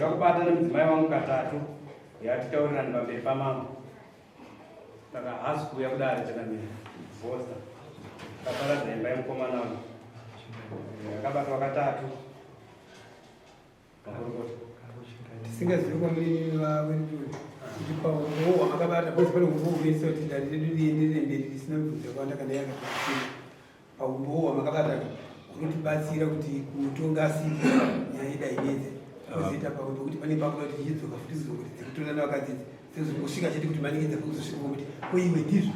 ndakubata nemudzimai wangu katatu yatitaurirani pamberi pamama saka hasi kuuya kudari chakamira bhosa kaparadza imba yemukomana wangu yakabatwa katatu tisingazivi kwamuri wamakabata bose pane umbowo wese kuti ndarienderere mberi risina kubvunza kwanda kana yakaaia paumbowo wamakabata unotibatsira kuti kutonga simba nyaya yedainedze kuzoita paumbo kuti pane pakona kuti tichidzoka futi zizokuti dzekutonana vakadzidzi sezvingosvika chete kuti maningedza kuzosvika kuti koiwe ndizvo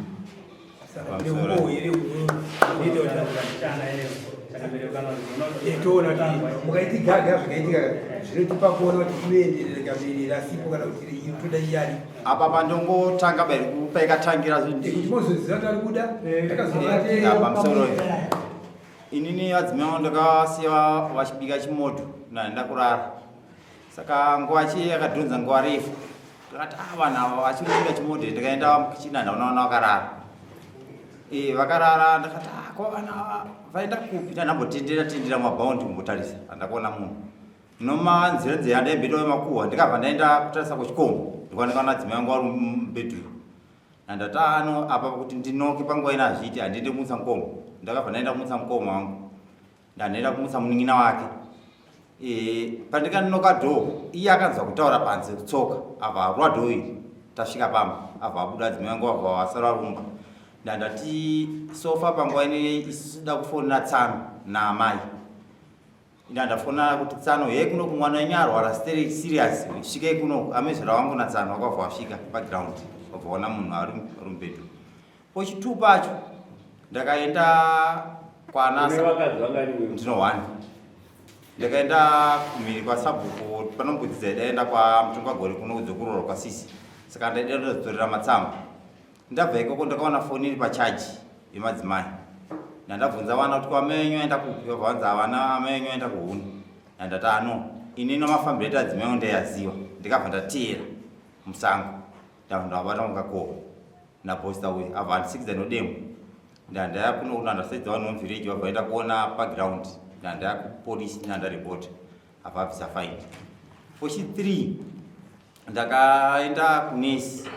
saka kune umbowo here unoita toona kuti mukaitigaga zvakaitika zvinotipa kuona kuti inoenderera mberi rasipo kana kuti inotoda iyari apa pandongotanga bari kupaikatangira kuti mozoziva kuti ari kuda pamusoro inini vadzimai ndakasiya vachibika chimoto naenda kurara saka nguva chi yakadhonza nguva refu ndakati vanhu ava vachibika chimoto ndikaenda kuchina ndaonaona vakarara vakarara ndakati ko vanhu ava vaenda kupi ndandambotendera mabhaundi kumbotarisa handakuona munhu nomanzira nzeyandaimbedo wemakuhwa ndikabva ndaenda kutarisa kuchikomo ndikwanikaona dzimai vangu vari mubedroom nandati ano apa kuti ndinoke panguva ina hazviiti handiendi kumutsa mukomo ndakabva ndaenda kumutsa mukomo wangu ndandaenda kumutsa munin'ina wake pandikanoka dhoo iye akanzwa kutaura panze kutsoka abva arwa dhoo iri tasvika pamba abva abuda dzimai vangu abva wasara rumba ndandati sofa panguva ine isida kufonera Tsano naamai ndandafona kuti Tsano ye kuno kumwana wenyu arwara serious svikei kuno amezera wangu naTsano wakabva wasvika paground wabvaona munhu ari mubhedhu pochitu pacho ndakaenda kwanasa ndinohwani ndakaenda kumhiri kwasabhuku panombudzi dzaidaenda kwaMutungagori kuno kudzokurora kwasisi saka ndaida kuzodzorera matsamba ndabva ikoko ndakaona foni iri pachaji yemadzimai ndandabvunza vana kuti kwamenyu aenda kupi vabvanza vana amenyu aenda kuhuni ndandati ano ini namafambiro edu adzimai ndaiyaziva ndikabva ndateera musango ndabva ndavabata mukakova nabhosta uyu abva andisikidza nodemo ndandaya kuno kunandasaidza vanhu vomuvhireji vabva enda kuona paground ndandaya kupolisi ndandaripota abva abvisa faini pochi 3 ndakaenda kunesi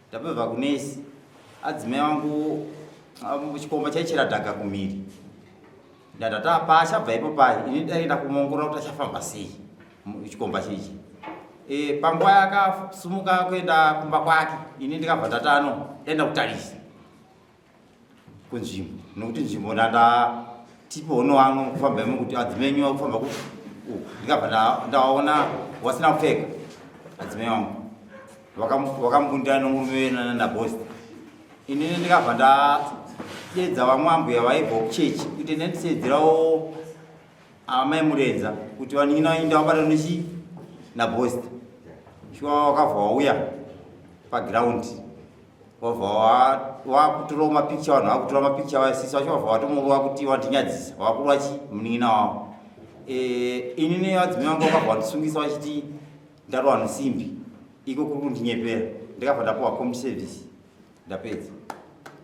ndapedza kunesi adzimai vangu chikomba chaichera dhaga kumhiri ndandati apa achabva ipopai ini ndaenda kumongorora kuti achafamba sei chikomba chichi panguva yakasumuka kuenda kumba kwake ini ndikabva ndati ano ndaenda kutarisa kunzvimbo nokuti nzvimbo ndandatipono ano kufamba imo kuti adzimai enyu kufamba kuti ndikabva ndaona wasina kupfeka adzimai vangu vakambundira nomurume nabhosta inini ndikabva ndadedza vamwe ambuya vaibva kuchechi kuti ndandisedzerawo amai murenza kuti vanin'ina vainda vabata nochi nabhosta shuwa wakabva wauya paground wabva wakutorawo mapikicha vanhu vakutora mapikicha vasisi vacho vabva vatomurova kuti wandinyadzisa wakurwa chi munin'ina wavo inini vadzimai vangu vakabva vandisungisa vachiti ndarwa nosimbi iko kuri kundinyepera ndikabva ndapuwa community service ndapedza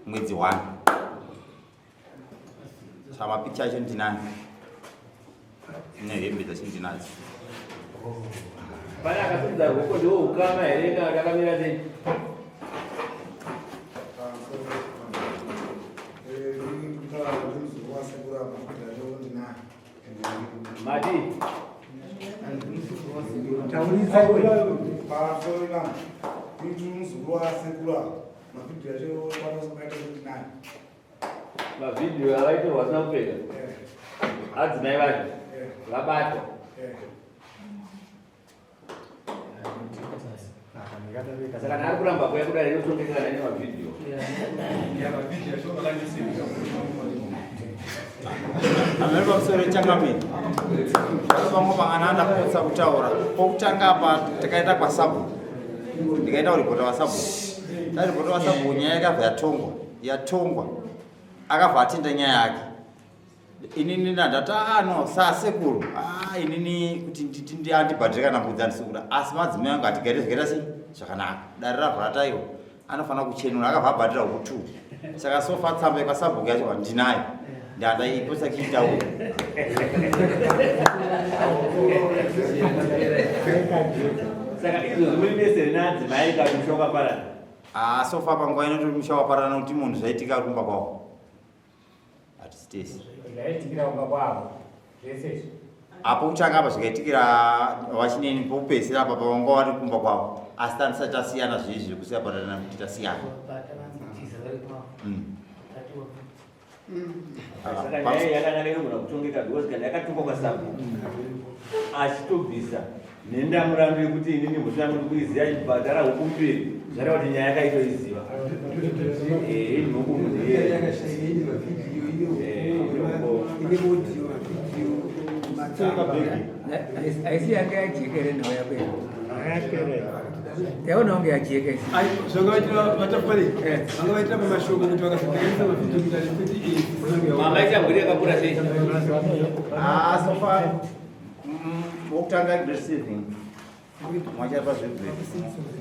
mwedzi 1 saka mapikicha acho ndinayo nehembe dzacho ndinadzo pane akasudza ruoko ndiwo ukama here kana kakamira sei mati mavhidhiyo avaitorwa asina kupfeka adzimai vacho vabatwa saka kana ari kuramba kuya kudai inotongekana ine mavhidhiyo amene pamusoro changamini vamwe vangana ndapotsa kutaura pokutanga apa takaenda kwasabu ndikaenda kuripota wasabu daripota wasabu nyaya yakabva yatongwa akabva atenda nyaya yake inini ndandati ano sasekuru inini kuti ndibhadhire kana mbudzi andisikuda asi madzimai angu atigare zvikaita sei zvakanaka dare rabva rataiwa anofanira kuchenura akabva abhadhira huku 2 saka sofa tsamba kwasabhuku yacho handinayo ndandaiposa kuitawo saka izvo muri bese rinadzimai kana mushoka parana sofa panguva ino tiri musha waparana kuti munhu zvaitika rumba kwavo hatisitesi apo kutanga apa zvakaitikira wachineni pokupedzisira apa pavanga vari kumba kwavo asi tanisati tasiyana zvizvi zviri kusiya parana kuti tasiyana saka nyaya yakanaka inogona kutongeka because kana yakatungwa kwasabu achitobvisa nendamurambo yekuti inini musina muri kuiziva chibhadhara huku mberi zvareva kuti nyaya yakaitoiziva aisi yake yajekere nawo yapera yaona wange yajeke zvanga vatafari vanga vaita pamashoko kuti vakazotengenesa mavhidhiyo mama ichamburi yakakura sei sofa wokutanga grade 7 mwachari pazvegre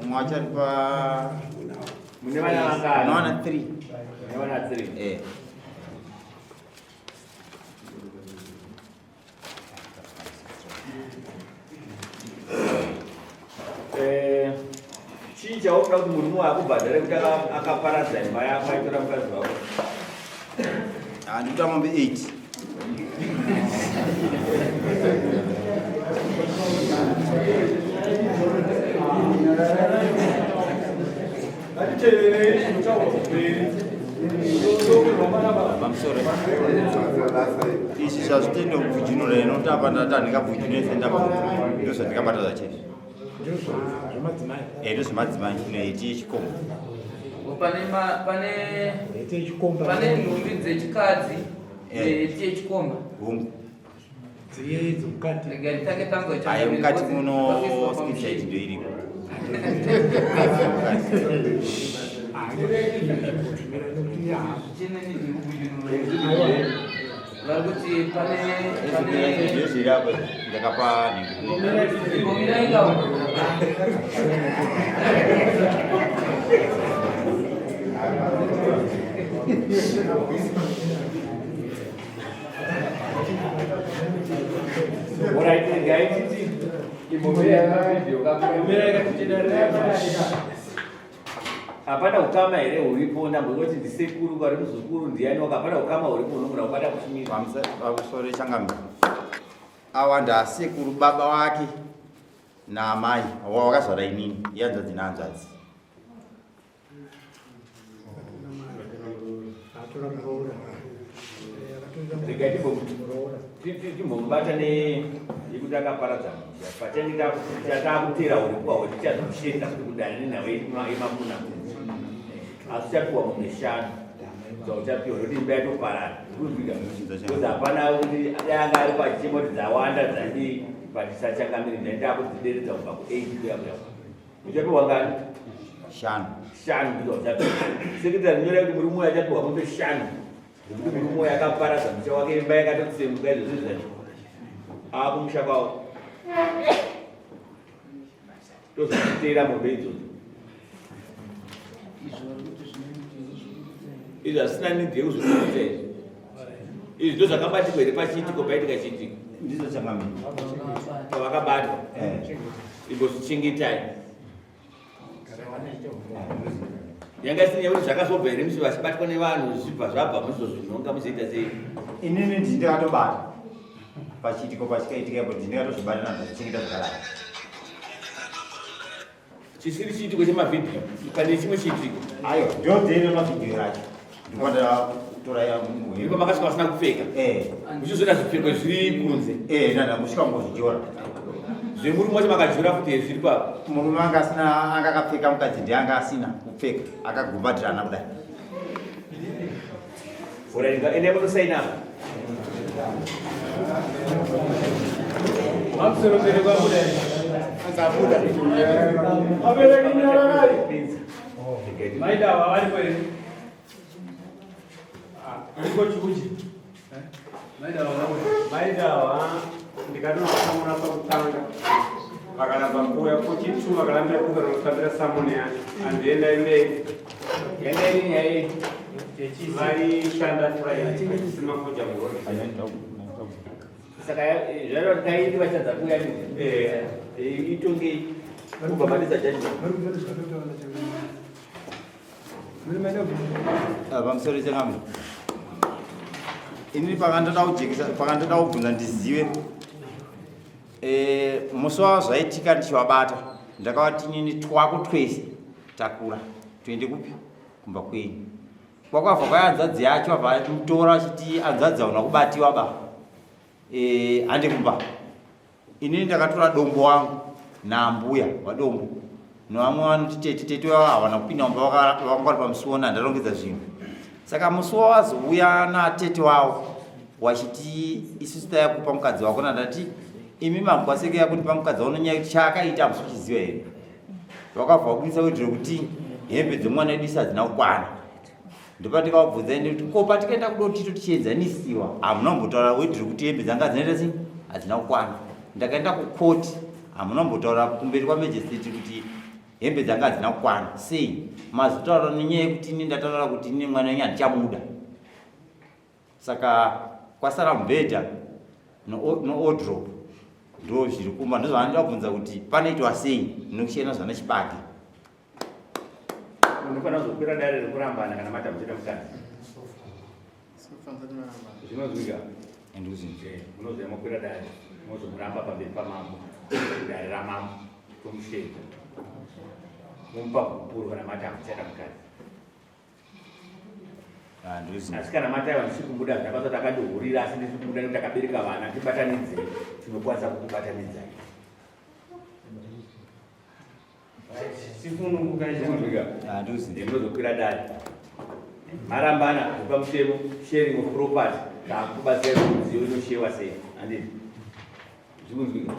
mwachari pa mune vana vangani unowana 3 mune vana 3 chii chauda kuti murume wakubhadhare kuti akaparadza imba yako aitora mukadzi wako ndikuta mombe 8 pamusoro izvi zvazvitende kubvujinura inotapa ndatanhika bvujino ndapa ndozvandikabata zvachezo ndozvemadzimai inoiti yechikomo pane nhumbi dzechikadzi neheti yechikomba hungu rega nditange tango ayo mukati muno skipsite ndoiripo vari kuti pane zviriapo ndakapa ngomirainga oraitengaititi hapana ukama here huripo ndamboti ndisekuru vari muzukuru ndiani waka hapana ukama huripo unogona kubata kushumira pamusoro changambi awanda sekuru baba wake naamai wawakazvara inini yanzvadzi naanzvadzi timbomubata yekuti akaparadza musha patange taakutera urikuwaho tichazoshenda kuti kudana nenhau yemamuna asi chapiwa mumwe shanu dzauchapiwa nekuti imba yatoparara kuti hapana kuti anga ari pachimo kuti dzawanda dzadii patisachangamiri ndaitakudzideredza kubva ku8 kuya uchapiwa ngani shanu kuti uchapiwa sekretari nyora kuti murume uyo achapiwa mombe shanu nekuti murume uyo akaparadza musha wake imba yakatotsemuka izvo zviri zvacho aakumusha kwavo tozvachiteera mombe idzodzo izvi hazvisina nidhi yekuzvikuita izvi izvi ndo zvakabatirwa here pachiitiko paitika chiitiko ndizo changamiri pavakabatwa imbozvichengetai yanga isina yekuti zvakazobva here musi vachibatwa nevanhu zvichibva zvabva muzozvinonga muzoita sei inini ndindikatobata pachiitiko pachikaitika ipo ndindikatozvibata nazvo zvichengeta zvakanaka chisiri chiitiko chemavhidhiyo pane chimwe chiitiko ayo ndodzeino mavhidhiyo racho ndikwandaa kutora ipo makasvika vasina kupfeka muchizoita zvipfeko zviri kunze nanda musvika mungozvidyora zvemurume wacho makajura futi zviri papo murume anga asina anga akapfeka mukadzi ndianga asina kupfeka akagumbatirana kudai orainga ende munosainapa Absolutely kwabuda. Azabuda. Abele kinyara nai. Maida wali kweli. Ndiko chukuchi. Maida wali. Maida wa ndikatona kumuna kwa kutanga. Bakala bambuya kuchitu bakalambira kugara kusabira samune andienda inde. Yende ni yayi. vaishanda simafuta saka zvaro kaindi vachadza kuya itonge kubvamaniza judgment pamusoro chengamwe inini pakandada kubvunza ndizive musi wazvaitika ndichivabata ndakavati inini twako twese takura tuende kupi kumba kwenyu kwakabva kwayanzadzi yacho abva mutora achiti anzadzi auna kubatiwa ba hande kumba inini ndakatora dombo wangu nambuya wadombo nevamwe vanoti tete havana kupinda mumba vakangwari pamusuona ndarongedza zvinhu saka musi wazouya natete wavo wachiti isusu tayakupa mukadzi wako nandati imi mamkwaseke yakunipa mukadzi wako nonyaya kuti chaakaita hamusi kuchiziva here vakabva kubudisa wedhiro kuti hembe dzemwana wedu isi hadzina kukwana ndopandikavabvunza ende kuti ko patikaenda kudotito tichiedzanisiwa hamuna kumbotaura wedhiro kuti hembe dzanga dzinoita sei hadzina kukwana ndakaenda kukoti hamuna kumbotaura kumberi kwamejesteti kuti hembe dzanga hadzina kukwana sei mazotaura nenyaya yekuti ini ndataura kuti ini mwana wenyu handichamuda saka kwasara mubhedha noodrop ndo zviri kumba ndozvaandida kubvunza kuti panoitwa sei nokuchena zvana chibage unofanira kuzokwira dare rekurambana kana matambudzika mukadzi zvinozwika munozoya makwira dare mozomuramba pamberi pamambo dare ramambo tomushedza momupa kupuru kana matambudzika mukadzi asi kana mataiwa ndisikumbuda ndakazoti akandihurira asi ndisikumbuda nekuti akabereka vana tibatanidze tinokwanisa kukubatanidzai ndinozokwira dare marambana kupa mutemo sharing of property kakubatsira mudziyo inoshewa sei handii zvikunzwika